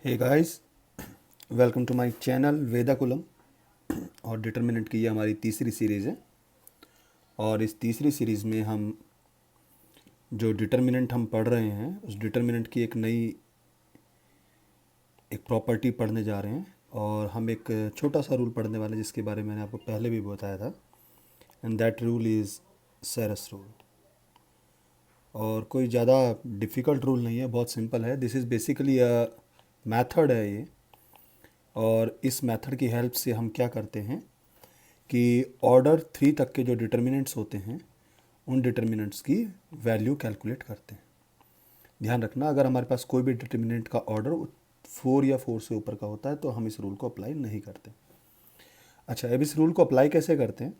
Hey guys, welcome to my channel Vedakulam. और determinant की ये हमारी तीसरी सीरीज़ है। और इस तीसरी सीरीज़ में हम जो डिटर्मिनेंट हम पढ़ रहे हैं उस डिटर्मिनेंट की एक प्रॉपर्टी पढ़ने जा रहे हैं। और हम एक छोटा सा रूल पढ़ने वाले हैं जिसके बारे में मैंने आपको पहले भी बताया था, and that rule is Sarrus rule. और कोई ज़्यादा डिफ़िकल्ट रूल नहीं है, बहुत सिंपल है। This is basically a method है ये। और इस मेथड की हेल्प से हम क्या करते हैं कि ऑर्डर 3 तक के जो डिटर्मिनेंट्स होते हैं उन डिटर्मिनेंट्स की वैल्यू कैलकुलेट करते हैं। ध्यान रखना, अगर हमारे पास कोई भी डिटर्मिनेंट का ऑर्डर 4 या 4 से ऊपर का होता है तो हम इस रूल को अप्लाई नहीं करते। अच्छा, अब इस रूल को अप्लाई कैसे करते हैं?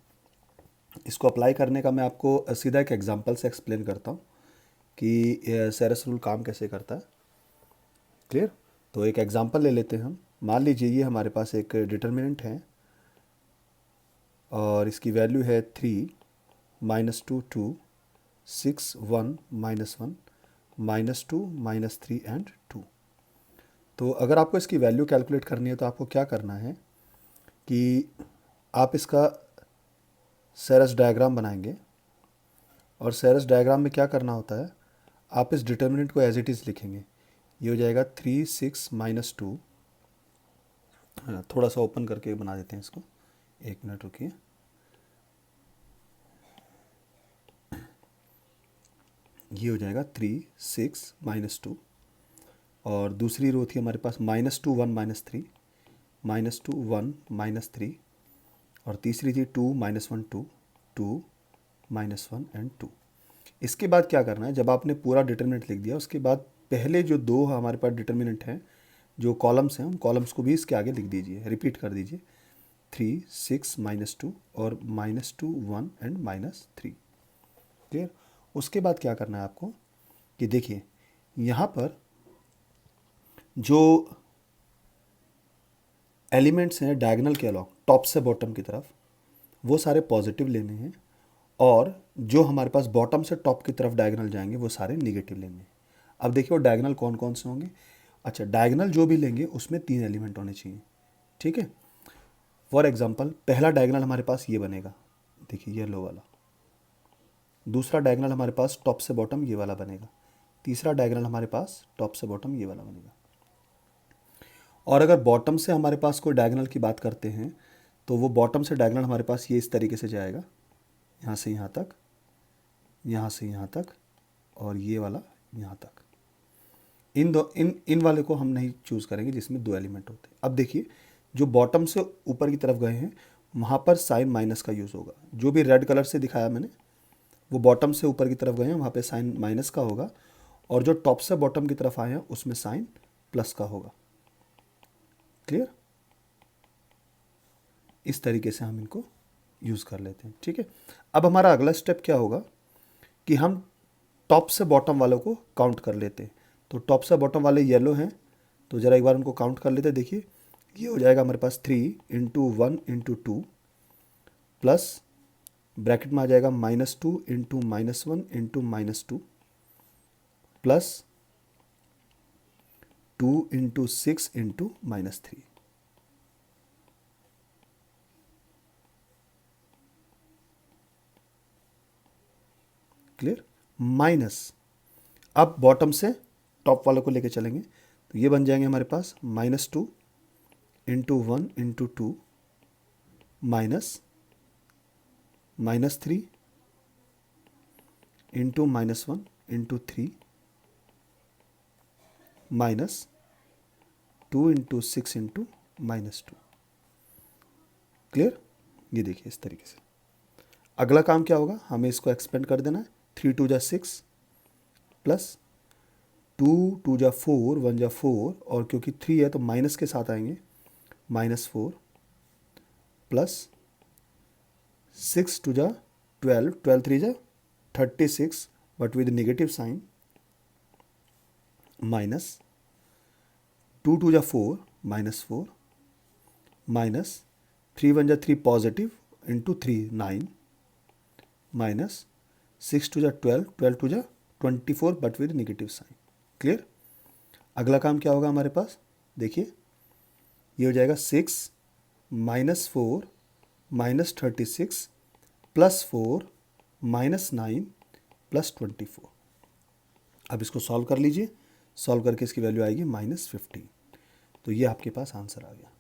इसको अप्लाई करने का मैं आपको सीधा एक एग्जांपल से एक्सप्लेन करता हूँ कि सेरस रूल काम कैसे करता है। क्लियर? तो एक एग्जांपल ले लेते हैं हम। मान लीजिए ये हमारे पास एक डिटर्मिनेंट है और इसकी वैल्यू है 3 -2 2 6 1 -1 -2 -3 एंड 2। तो अगर आपको इसकी वैल्यू कैलकुलेट करनी है तो आपको क्या करना है कि आप इसका सेरस डायग्राम बनाएंगे। और सेरस डायग्राम में क्या करना होता है, आप इस डिटर्मिनेंट को एज इट इज़ लिखेंगे। ये हो जाएगा 3 6 -2। हाँ, थोड़ा सा ओपन करके बना देते हैं इसको, एक मिनट रुकिए। ये हो जाएगा 3 6 -2। और दूसरी रो थी हमारे पास -2 1 -3 -2 1 -3। और तीसरी थी 2 -1 2 2 -1 एंड 2। इसके बाद क्या करना है, जब आपने पूरा डिटर्मिनेंट लिख दिया उसके बाद पहले जो दो हमारे पास डिटर्मिनेंट हैं, जो कॉलम्स हैं, उन कॉलम्स को भी इसके आगे लिख दीजिए, रिपीट कर दीजिए। 3 6 -2 और -2 1 एंड -3। क्लियर? उसके बाद क्या करना है आपको कि देखिए यहाँ पर जो एलिमेंट्स हैं डायगोनल के अलॉन्ग, टॉप से बॉटम की तरफ, वो सारे पॉजिटिव लेने हैं। और जो हमारे पास बॉटम से टॉप की तरफ डायगोनल जाएंगे वो सारे निगेटिव लेने हैं। अब देखिए वो डायगोनल कौन कौन से होंगे। अच्छा, डायगोनल जो भी लेंगे उसमें 3 एलिमेंट होने चाहिए। ठीक है? फॉर एग्जांपल पहला डायगोनल हमारे पास ये बनेगा, देखिए ये लो वाला। दूसरा डायगोनल हमारे पास टॉप से बॉटम ये वाला बनेगा। तीसरा डायगोनल हमारे पास टॉप से बॉटम ये वाला बनेगा। और अगर बॉटम से हमारे पास कोई डायगोनल की बात करते हैं तो वो बॉटम से डायगोनल हमारे पास ये इस तरीके से जाएगा, यहाँ से यहाँ तक, यहाँ से यहाँ तक, और ये वाला यहाँ तक। इन वाले को हम नहीं चूज़ करेंगे जिसमें 2 एलिमेंट होते हैं। अब देखिए जो बॉटम से ऊपर की तरफ गए हैं वहाँ पर साइन माइनस का यूज़ होगा। जो भी रेड कलर से दिखाया मैंने, वो बॉटम से ऊपर की तरफ गए हैं वहाँ पे साइन माइनस का होगा। और जो टॉप से बॉटम की तरफ आए हैं उसमें साइन प्लस का होगा। क्लियर? इस तरीके से हम इनको यूज़ कर लेते हैं। ठीक है? अब हमारा अगला स्टेप क्या होगा कि हम टॉप से बॉटम वालों को काउंट कर लेते हैं। तो टॉप से बॉटम वाले येलो हैं, तो ज़रा एक बार उनको काउंट कर लेते हैं। देखिए ये हो जाएगा हमारे पास 3 × 1 × 2 प्लस ब्रैकेट में आ जाएगा -2 × -1 × -2 प्लस 2 × 6 × -3। क्लियर? माइनस, अब बॉटम से टॉप वालों को लेके चलेंगे तो ये बन जाएंगे हमारे पास -2 × 1 × 2 माइनस -3 × -1 × 3 माइनस 2 × 6 × -2। क्लियर? ये देखिए इस तरीके से। अगला काम क्या होगा, हमें इसको एक्सपेंड कर देना है। 3 2 जा 6 प्लस 2 2 जा 4 1 जा 4, और क्योंकि 3 है तो माइनस के साथ आएंगे, -4 प्लस 6 2 जा 12 12 3 जा 36 but with negative sign, minus 2 2 जा 4 -4 माइनस 3 1 जा 3 पॉजिटिव इंटू 3 9 माइनस 6 2 जा 12 12 2 जा 24 but with negative sign. Clear? अगला काम क्या होगा हमारे पास, देखिए ये हो जाएगा 6 -4 -36 +4 -9 +24। अब इसको सॉल्व कर लीजिए, सॉल्व करके इसकी वैल्यू आएगी -15। तो ये आपके पास आंसर आ गया।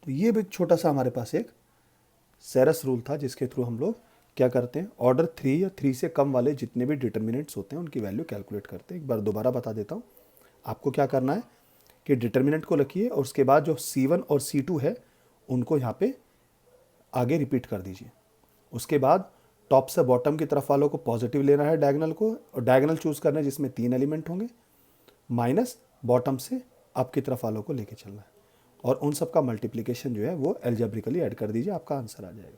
तो ये भी छोटा सा हमारे पास एक सेरस रूल था जिसके थ्रू हम लोग क्या करते हैं, ऑर्डर 3 या 3 से कम वाले जितने भी डिटर्मिनेंट्स होते हैं उनकी वैल्यू कैलकुलेट करते हैं। एक बार दोबारा बता देता हूँ, आपको क्या करना है कि डिटर्मिनेंट को रखिए और उसके बाद जो C1 और C2 है उनको यहाँ पे आगे रिपीट कर दीजिए। उसके बाद टॉप से बॉटम की तरफ वालों को पॉजिटिव लेना है डायगोनल को, और डायगोनल चूज करना है जिसमें 3 एलिमेंट होंगे, माइनस बॉटम से अप की तरफ वालों को लेके चलना है, और उन सब का मल्टीप्लिकेशन जो है वो एल्जेब्रिकली ऐड कर दीजिए, आपका आंसर आ जाएगा।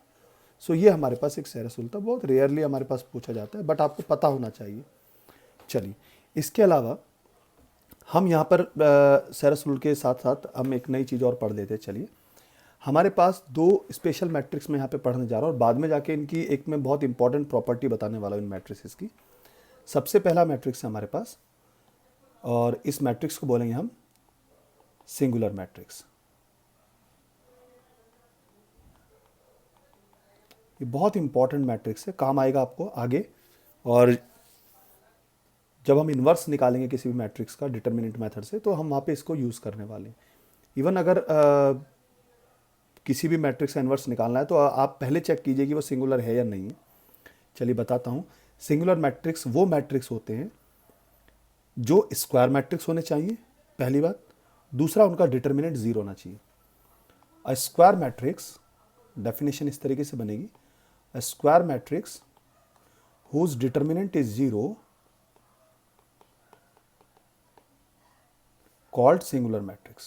सो ये हमारे पास एक सेरस रूल था, बहुत रेयरली हमारे पास पूछा जाता है बट आपको पता होना चाहिए। चलिए, इसके अलावा हम यहाँ पर सेरस रूल के साथ साथ हम एक नई चीज़ और पढ़ लेते हैं। चलिए, हमारे पास 2 स्पेशल मैट्रिक्स में यहाँ पे पढ़ने जा रहा हूँ और बाद में जाके इनकी एक मैं बहुत इंपॉर्टेंट प्रॉपर्टी बताने वाला हूँ इन मैट्रिक्स की। सबसे पहला मैट्रिक्स है हमारे पास, और इस मैट्रिक्स को बोलेंगे हम सिंगुलर मैट्रिक्स। ये बहुत इंपॉर्टेंट मैट्रिक्स है, काम आएगा आपको आगे, और जब हम इन्वर्स निकालेंगे किसी भी मैट्रिक्स का डिटर्मिनेंट मेथड से तो हम वहाँ पे इसको यूज़ करने वाले हैं। इवन अगर किसी भी मैट्रिक्स का इन्वर्स निकालना है तो आप पहले चेक कीजिए कि वो सिंगुलर है या नहीं है। चलिए बताता हूँ, सिंगुलर मैट्रिक्स वो मैट्रिक्स होते हैं जो स्क्वायर मैट्रिक्स होने चाहिए, पहली बात। दूसरा, उनका डिटर्मिनेंट 0 होना चाहिए। अ स्क्वायर मैट्रिक्स, डेफिनेशन इस तरीके से बनेगी, a square matrix whose determinant is 0 called singular matrix।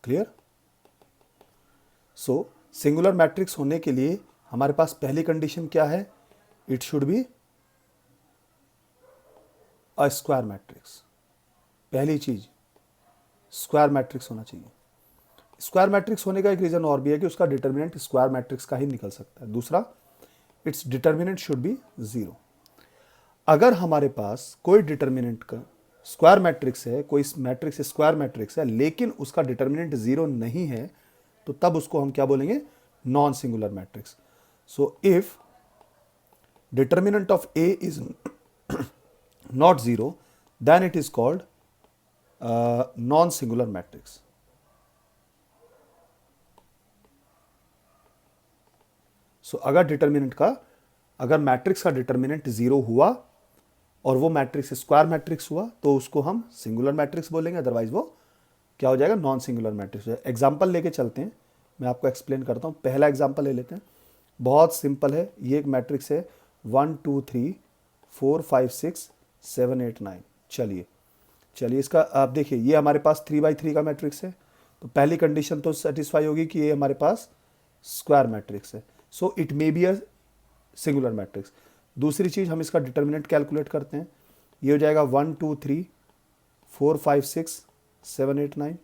Clear? So singular matrix होने के लिए हमारे पास पहली कंडीशन क्या है, it should be a square matrix. पहली चीज स्क्वायर मैट्रिक्स होना चाहिए। स्क्वायर मैट्रिक्स होने का एक रीजन और भी है कि उसका डिटर्मिनेंट स्क्वायर मैट्रिक्स का ही निकल सकता है। दूसरा, इट्स डिटर्मिनेंट शुड बी 0। अगर हमारे पास कोई डिटर्मिनेंट का स्क्वायर मैट्रिक्स है, कोई मैट्रिक्स स्क्वायर मैट्रिक्स है लेकिन उसका डिटर्मिनेंट 0 नहीं है, तो तब उसको हम क्या बोलेंगे, non singular matrix. So if determinant of A is not 0 then it is called non singular matrix. So अगर मैट्रिक्स का डिटर्मिनेंट 0 हुआ और वो मैट्रिक्स स्क्वायर मैट्रिक्स हुआ तो उसको हम सिंगुलर मैट्रिक्स बोलेंगे, अदरवाइज वो क्या हो जाएगा, नॉन सिंगुलर मैट्रिक्स। एग्जांपल लेके चलते हैं, मैं आपको एक्सप्लेन करता हूँ। पहला एग्जांपल ले लेते हैं, बहुत सिंपल है। ये एक मैट्रिक्स है 1 2 3 4 5 6 7 8 9। चलिए इसका आप देखिए, ये हमारे पास 3x3 का मैट्रिक्स है, तो पहली कंडीशन तो सेटिस्फाई होगी कि ये हमारे पास स्क्वायर मैट्रिक्स है, so it may be a singular matrix. दूसरी चीज़, हम इसका डिटर्मिनेंट कैलकुलेट करते हैं। ये हो जाएगा 1 2 3 4 5 6 7 8 9।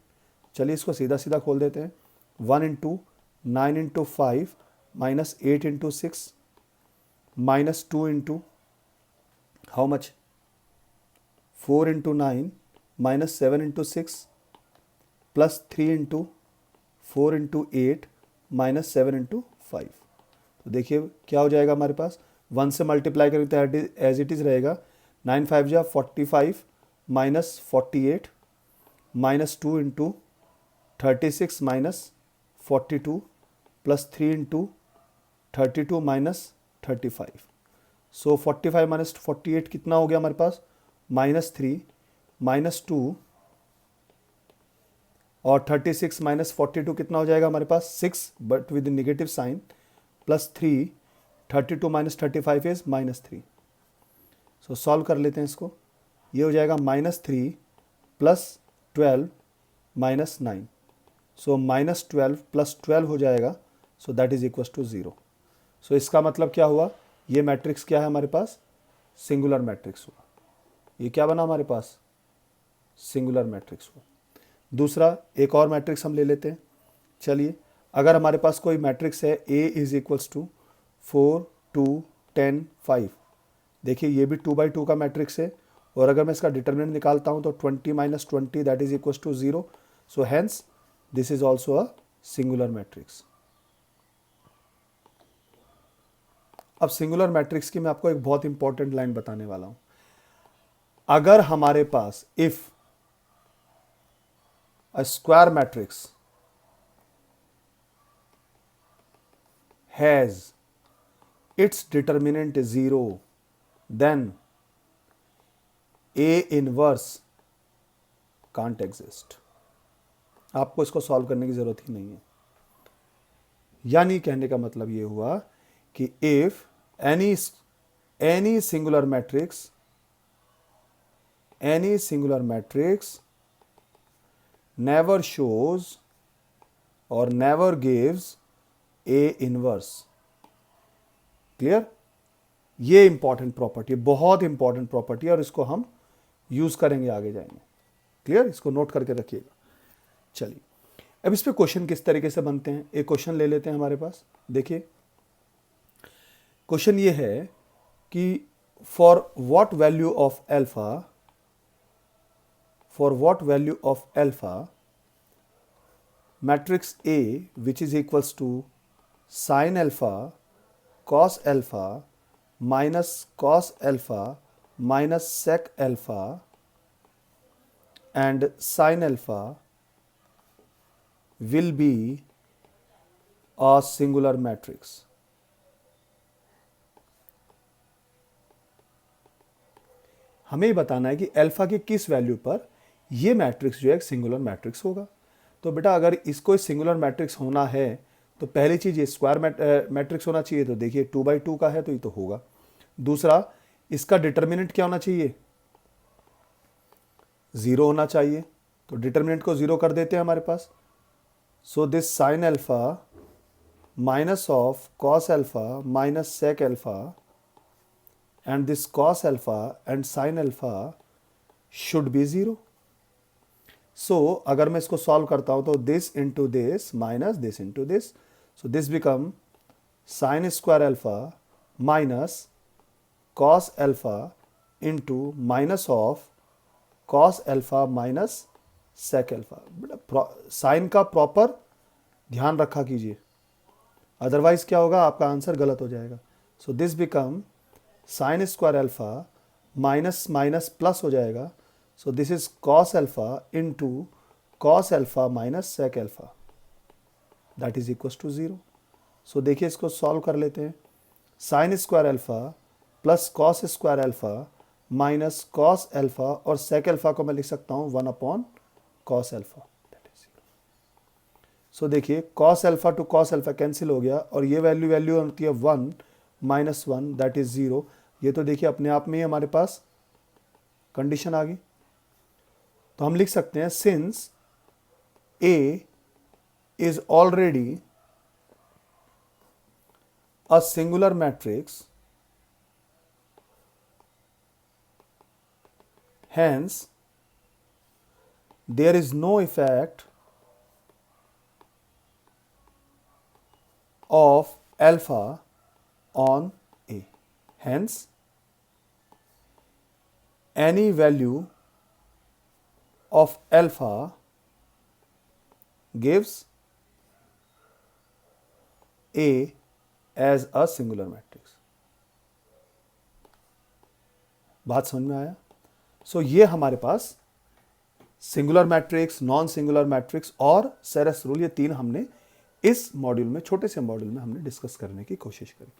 चलिए इसको सीधा सीधा खोल देते हैं। 1 into 9 into 5 minus 8 into 6 minus 2 into how much 4 into 9 minus 7 into 6 plus 3 into 4 into 8 minus 7 into 5। तो देखिए क्या हो जाएगा हमारे पास, 1 से मल्टीप्लाई करें तो एज इट इज़ रहेगा। 9 5 जा 45 minus 48 minus 2 into 36 minus 42 plus 3 into 32 minus 35। सो 45 माइनस 48 कितना हो गया हमारे पास, -3 माइनस 2, और 36 माइनस 42 कितना हो जाएगा हमारे पास, 6 but with negative sign, plus 3, 32 minus 35 is -3। So solve कर लेते हैं इसको। ये हो जाएगा -3 प्लस 12 माइनस 9। सो -12 प्लस 12 हो जाएगा, so that is equal to 0। So इसका मतलब क्या हुआ, ये मैट्रिक्स क्या है हमारे पास, सिंगुलर मैट्रिक्स हुआ। ये क्या बना हमारे पास, सिंगुलर मैट्रिक्स हुआ। दूसरा एक और मैट्रिक्स हम ले लेते हैं। चलिए, अगर हमारे पास कोई मैट्रिक्स है A इज इक्वल्स टू 4 2 10 5, देखिए ये भी 2 by 2 का मैट्रिक्स है और अगर मैं इसका डिटर्मिनेंट निकालता हूँ तो 20 minus 20 that is equal to 0. So hence this is also a singular matrix. अब सिंगुलर मैट्रिक्स की मैं आपको एक बहुत इंपॉर्टेंट लाइन बताने वाला हूं. अगर हमारे पास if a square matrix has its determinant is 0, then A inverse can't exist. आपको इसको सॉल्व करने की जरूरत ही नहीं है. यानी कहने का मतलब ये हुआ कि if any singular matrix never shows or never gives A inverse. Clear. ये इंपॉर्टेंट प्रॉपर्टी, बहुत इंपॉर्टेंट प्रॉपर्टी है और इसको हम यूज करेंगे आगे जाएंगे. क्लियर, इसको नोट करके रखिएगा. चलिए अब इस पे क्वेश्चन किस तरीके से बनते हैं. एक क्वेश्चन ले लेते हैं हमारे पास. देखिए क्वेश्चन ये है कि for what value of alpha matrix A which is equals to sine alpha cos alpha minus cos alpha minus sec alpha and sin alpha will be a singular matrix. हमें बताना है कि अल्फा की किस value पर ये matrix जो है एक सिंगुलर मैट्रिक्स होगा. तो बेटा अगर इसको सिंगुलर मैट्रिक्स होना है तो पहली चीज ये स्क्वायर मैट्रिक्स होना चाहिए. तो देखिए 2/2 का है तो ये तो होगा. दूसरा इसका डिटर्मिनेंट क्या होना चाहिए, 0 होना चाहिए. तो डिटर्मिनेंट को 0 कर देते हैं हमारे पास. So this sine alpha minus of cos alpha minus sec alpha and this cos alpha and sine alpha should be 0. So अगर मैं इसको सॉल्व करता हूं तो this into this minus this into this. So this become sin square alpha minus cos alpha into minus of cos alpha minus sec alpha. Sign का proper ध्यान रखा कीजिए, अदरवाइज क्या होगा आपका आंसर गलत हो जाएगा. So this become sine square alpha minus minus plus हो जाएगा. So this is cos alpha into cos alpha minus sec alpha. That is equal to 0. So देखिए इसको सॉल्व कर लेते हैं. Sine square alpha plus cos square alpha minus cos alpha और sec alpha को मैं लिख सकता हूं 1 कॉस अल्फा. सो देखिए cos alpha to cos alpha cancel हो गया और ये वैल्यू होती है 1 माइनस 1 दैट इज 0. ये तो देखिए अपने आप में ही हमारे पास कंडीशन आ गई. तो हम लिख सकते हैं since A is already a singular matrix, hence there is no effect of alpha on A. Hence any value of alpha gives A as a singular matrix. बात समझ में आया. सो ये हमारे पास singular matrix, non singular matrix और Sarrus rule, ये तीन हमने इस मॉड्यूल में, छोटे से मॉड्यूल में हमने डिस्कस करने की कोशिश करी.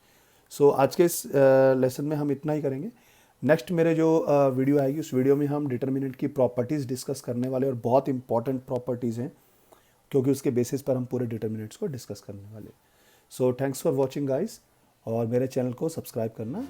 सो आज के इस लेसन में हम इतना ही करेंगे. नेक्स्ट मेरे जो वीडियो आएगी उस वीडियो में हम डिटर्मिनेंट की प्रॉपर्टीज़ डिस्कस करने वाले और बहुत इंपॉर्टेंट प्रॉपर्टीज़ हैं क्योंकि उसके बेसिस पर हम पूरे डिटर्मिनेंट्स को डिस्कस करने वाले. So thanks for watching guys और मेरे चैनल को सब्सक्राइब करना